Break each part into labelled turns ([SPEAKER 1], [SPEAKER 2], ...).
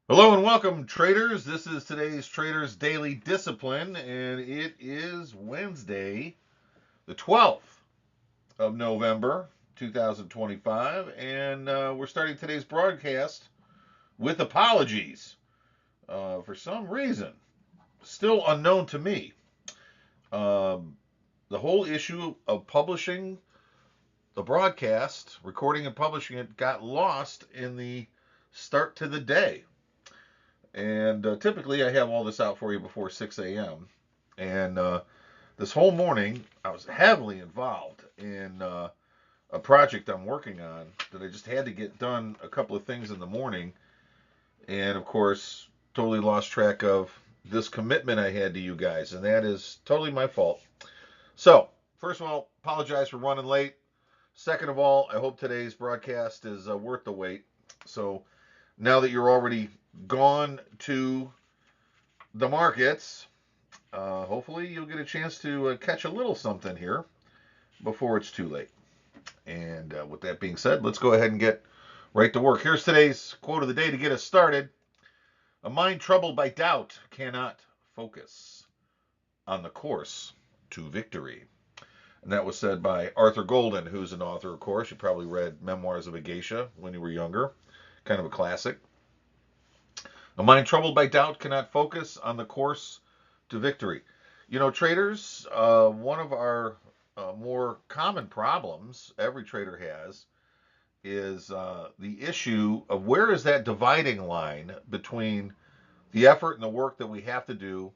[SPEAKER 1] Hello and welcome, traders. This is today's Traders Daily Discipline, and it is Wednesday, the 12th of November, 2025. And we're starting today's broadcast with apologies for some reason, still unknown to me. Um, the whole issue of publishing the broadcast, recording and publishing it, got lost in the start to the day. And typically, I have all this out for you before 6 a.m. And this whole morning, I was heavily involved in a project I'm working on that I just had to get done a couple of things in the morning. And of course, totally lost track of this commitment I had to you guys. And that is totally my fault. So, first of all, apologize for running late. Second of all, I hope today's broadcast is worth the wait. So, now that you're already gone to the markets, hopefully you'll get a chance to catch a little something here before it's too late. And with that being said, let's go ahead and get right to work. Here's today's quote of the day to get us started. A mind troubled by doubt cannot focus on the course to victory. And that was said by Arthur Golden, who's an author, of course. You probably read Memoirs of a Geisha when you were younger. Kind of a classic. A mind troubled by doubt cannot focus on the course to victory. You know, traders, one of our more common problems every trader has is the issue of where is that dividing line between the effort and the work that we have to do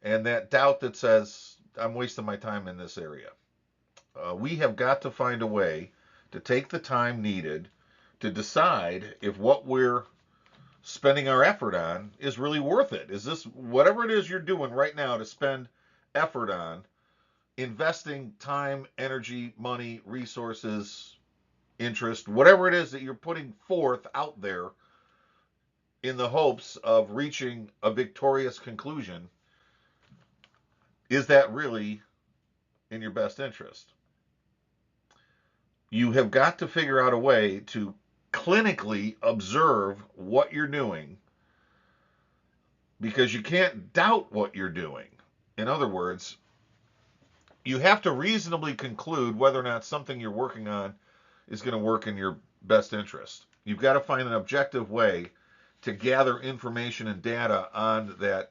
[SPEAKER 1] and that doubt that says, I'm wasting my time in this area. We have got to find a way to take the time needed to decide if what we're spending our effort on is really worth it. Is this whatever it is you're doing right now to spend effort on, investing time, energy, money, resources, interest, whatever it is that you're putting forth out there in the hopes of reaching a victorious conclusion, is that really in your best interest? You have got to figure out a way to clinically observe what you're doing because you can't doubt what you're doing. In other words, you have to reasonably conclude whether or not something you're working on is going to work in your best interest. You've got to find an objective way to gather information and data on that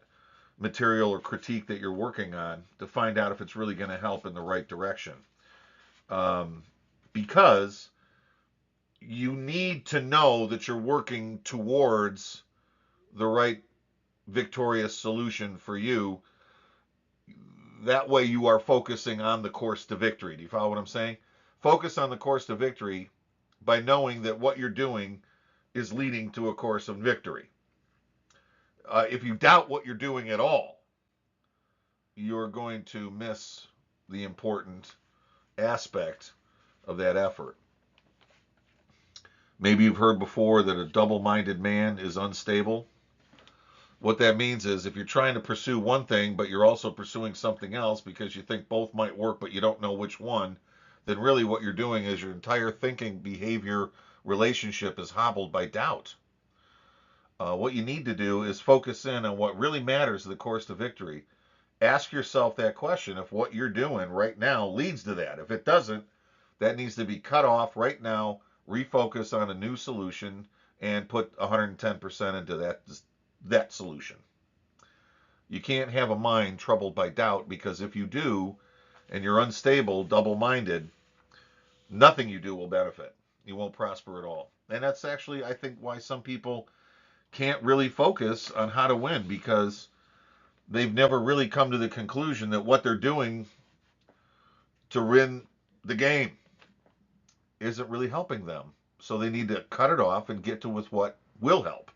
[SPEAKER 1] material or critique that you're working on to find out if it's really going to help in the right direction. Um, because you need to know that you're working towards the right victorious solution for you. That way you are focusing on the course to victory. Do you follow what I'm saying? Focus on the course to victory by knowing that what you're doing is leading to a course of victory. If you doubt what you're doing at all, you're going to miss the important aspect of that effort. Maybe you've heard before that a double minded man is unstable. What that means is if you're trying to pursue one thing, but you're also pursuing something else because you think both might work, but you don't know which one, then really what you're doing is your entire thinking, behavior, relationship is hobbled by doubt. What you need to do is focus in on what really matters to the course to victory. Ask yourself that question if what you're doing right now leads to that. If it doesn't, that needs to be cut off right now, refocus on a new solution, and put 110% into that solution. You can't have a mind troubled by doubt because if you do, and you're unstable, double minded, nothing you do will benefit. You won't prosper at all. And that's actually, I think, why some people can't really focus on how to win because they've never really come to the conclusion that what they're doing to win the game isn't really helping them. So they need to cut it off and get to with what will help.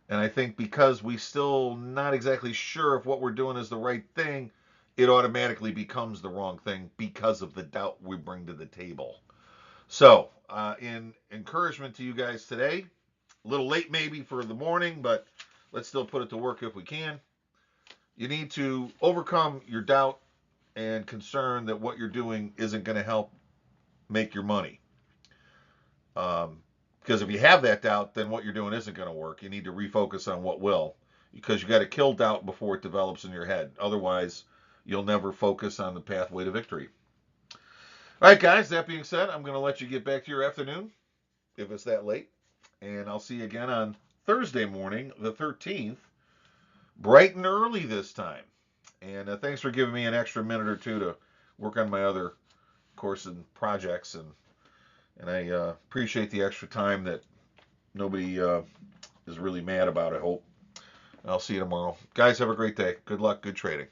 [SPEAKER 1] And I think because we still not exactly sure if what we're doing is the right thing, it automatically becomes the wrong thing because of the doubt we bring to the table. So, in encouragement to you guys today, a little late maybe for the morning, but let's still put it to work if we can. You need to overcome your doubt and concern that what you're doing isn't going to help make your money. Because Because if you have that doubt, then what you're doing isn't going to work. You need to refocus on what will, because you got to kill doubt before it develops in your head. Otherwise, you'll never focus on the pathway to victory. All right, guys, that being said, I'm going to let you get back to your afternoon if it's that late. And I'll see you again on Thursday morning, the 13th, bright and early this time. And thanks for giving me an extra minute or two to work on my other course and projects. And I appreciate the extra time that nobody is really mad about, I hope. I'll see you tomorrow. Guys, have a great day. Good luck. Good trading.